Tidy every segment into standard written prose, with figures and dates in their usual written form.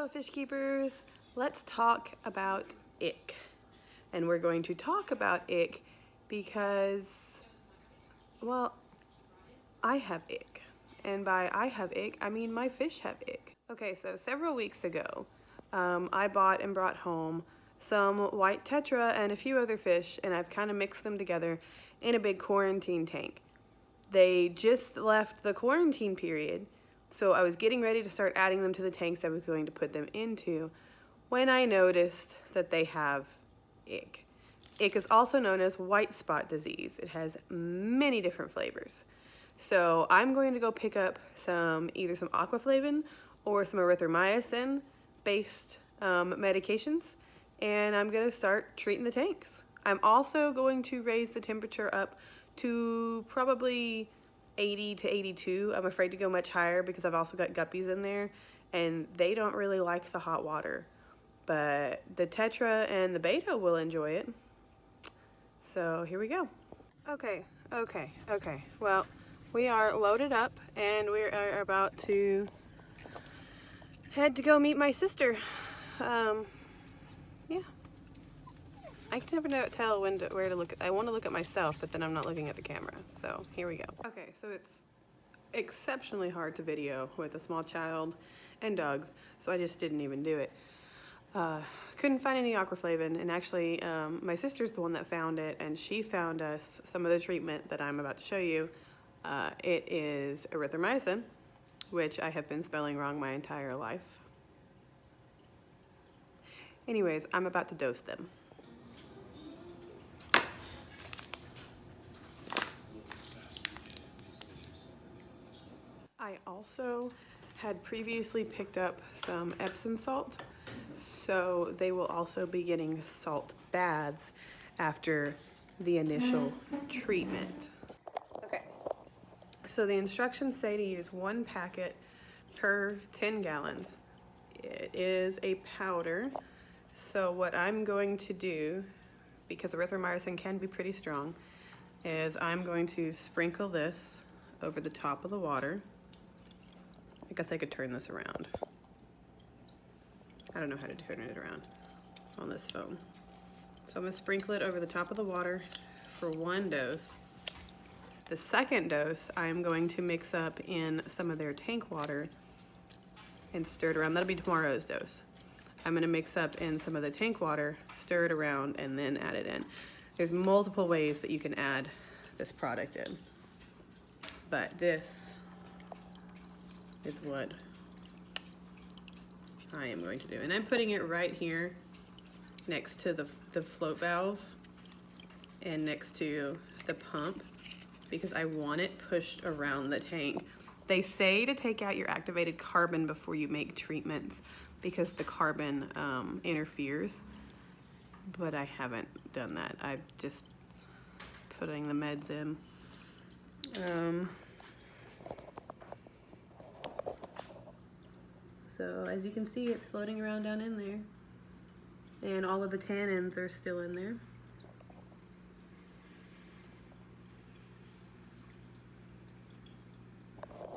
Hello fish keepers, let's talk about ick. And we're going to talk about ick because, well, I have ick. And by I have ick, I mean my fish have ick. Okay, so several weeks ago, I bought and brought home some white tetra and a few other fish, and I've kind of mixed them together in a big quarantine tank. They just left the quarantine period, so I was getting ready to start adding them to the tanks I was going to put them into when I noticed that they have ick. Ick is also known as white spot disease. It has many different flavors. So I'm going to go pick up either some aquaflavin or some erythromycin based medications, and I'm going to start treating the tanks. I'm also going to raise the temperature up to probably 80 to 82. I'm afraid to go much higher because I've also got guppies in there and they don't really like the hot water. But the tetra and the beta will enjoy it. So here we go. Okay. Well, we are loaded up and we are about to head to go meet my sister. Yeah. I can never tell where to look. I want to look at myself, but then I'm not looking at the camera. So here we go. Okay, so it's exceptionally hard to video with a small child and dogs, so I just didn't even do it. Couldn't find any aquaflavin, and actually my sister's the one that found it, and she found us some of the treatment that I'm about to show you. It is erythromycin, which I have been spelling wrong my entire life. Anyways, I'm about to dose them. I also had previously picked up some Epsom salt, so they will also be getting salt baths after the initial treatment. Okay, so the instructions say to use 1 packet per 10 gallons. It is a powder, so what I'm going to do, because erythromycin can be pretty strong, is I'm going to sprinkle this over the top of the water. I guess I could turn this around. I don't know how to turn it around on this phone. So I'm gonna sprinkle it over the top of the water for 1 dose. The second dose, I'm going to mix up in some of their tank water and stir it around. That'll be tomorrow's dose. I'm gonna mix up in some of the tank water, stir it around, and then add it in. There's multiple ways that you can add this product in, but this is what I am going to do. And I'm putting it right here next to the float valve and next to the pump because I want it pushed around the tank. They say to take out your activated carbon before you make treatments because the carbon interferes, but I haven't done that. I'm just putting the meds in. So as you can see, it's floating around down in there, and all of the tannins are still in there.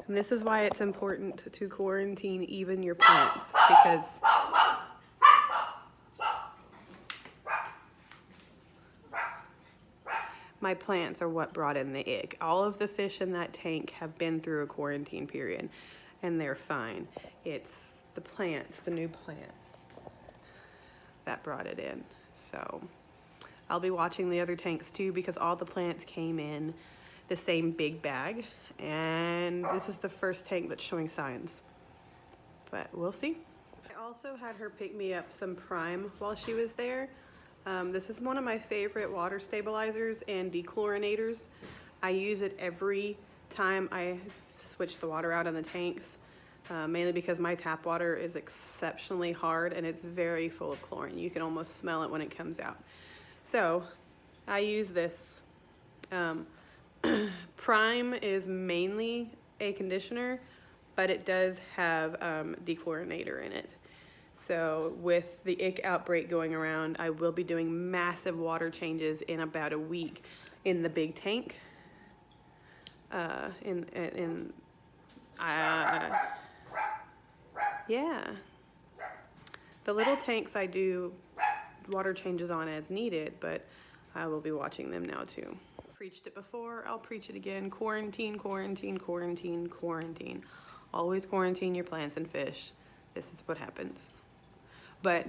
And this is why it's important to quarantine even your plants, because my plants are what brought in the ick. All of the fish in that tank have been through a quarantine period and they're fine. It's the plants, the new plants, that brought it in. So I'll be watching the other tanks too because all the plants came in the same big bag, and this is the first tank that's showing signs, but we'll see. I also had her pick me up some Prime while she was there. This is one of my favorite water stabilizers and dechlorinators. I use it every time I switch the water out in the tanks, mainly because my tap water is exceptionally hard and it's very full of chlorine. You can almost smell it when it comes out. So I use this. Prime is mainly a conditioner, but it does have dechlorinator in it. So with the ick outbreak going around, I will be doing massive water changes in about a week in the big tank. Yeah. The little tanks I do water changes on as needed, but I will be watching them now too. Preached it before, I'll preach it again. Quarantine, quarantine, quarantine, quarantine. Always quarantine your plants and fish. This is what happens. But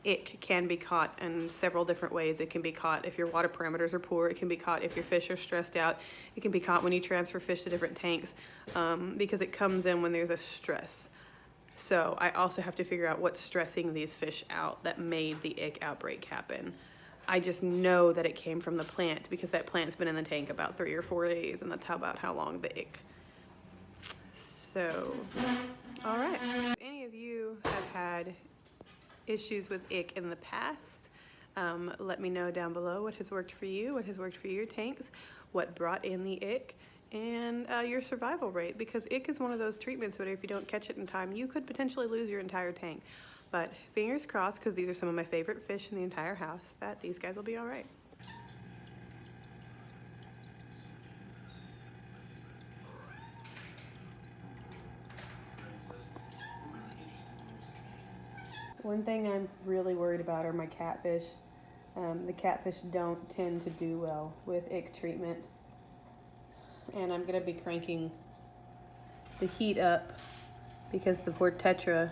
ick can be caught in several different ways. It can be caught if your water parameters are poor. It can be caught if your fish are stressed out. It can be caught when you transfer fish to different tanks, because it comes in when there's a stress. So I also have to figure out what's stressing these fish out that made the ick outbreak happen. I just know that it came from the plant because that plant's been in the tank about 3 or 4 days, and that's about how long the ick. So, all right. If any of you have had issues with ick in the past, let me know down below what has worked for you, what has worked for your tanks, what brought in the ick, and your survival rate, because ick is one of those treatments where if you don't catch it in time, you could potentially lose your entire tank. But fingers crossed, because these are some of my favorite fish in the entire house, that these guys will be all right. One thing I'm really worried about are my catfish. The catfish don't tend to do well with ick treatment. And I'm gonna be cranking the heat up because the poor tetra.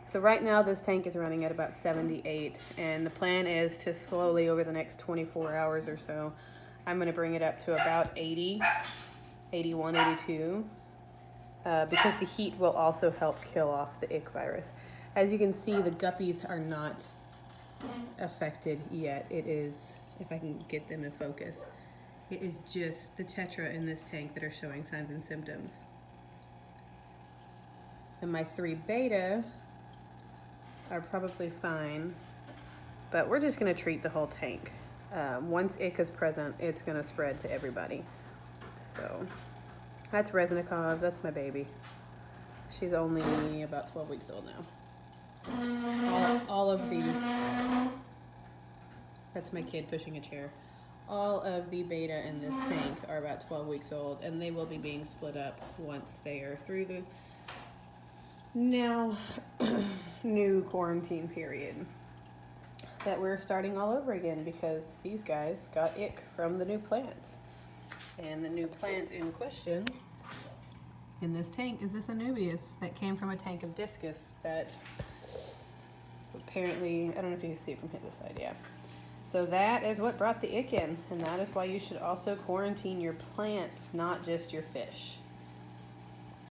So right now this tank is running at about 78, and the plan is to slowly over the next 24 hours or so, I'm gonna bring it up to about 80, 81, 82, because the heat will also help kill off the ick virus. As you can see, the guppies are not affected yet. It is, if I can get them to focus, it is just the tetra in this tank that are showing signs and symptoms. And my 3 beta are probably fine, but we're just gonna treat the whole tank. Once ick is present, it's gonna spread to everybody. So that's Reznikov, that's my baby. She's only about 12 weeks old now. All of the, that's my kid pushing a chair. All of the beta in this tank are about 12 weeks old, and they will be being split up once they are through the now new quarantine period that we're starting all over again, because these guys got ick from the new plants. And the new plant in question in this tank is this Anubias that came from a tank of discus that apparently, I don't know if you can see it from this side, yeah. So that is what brought the ick in, and that is why you should also quarantine your plants, not just your fish.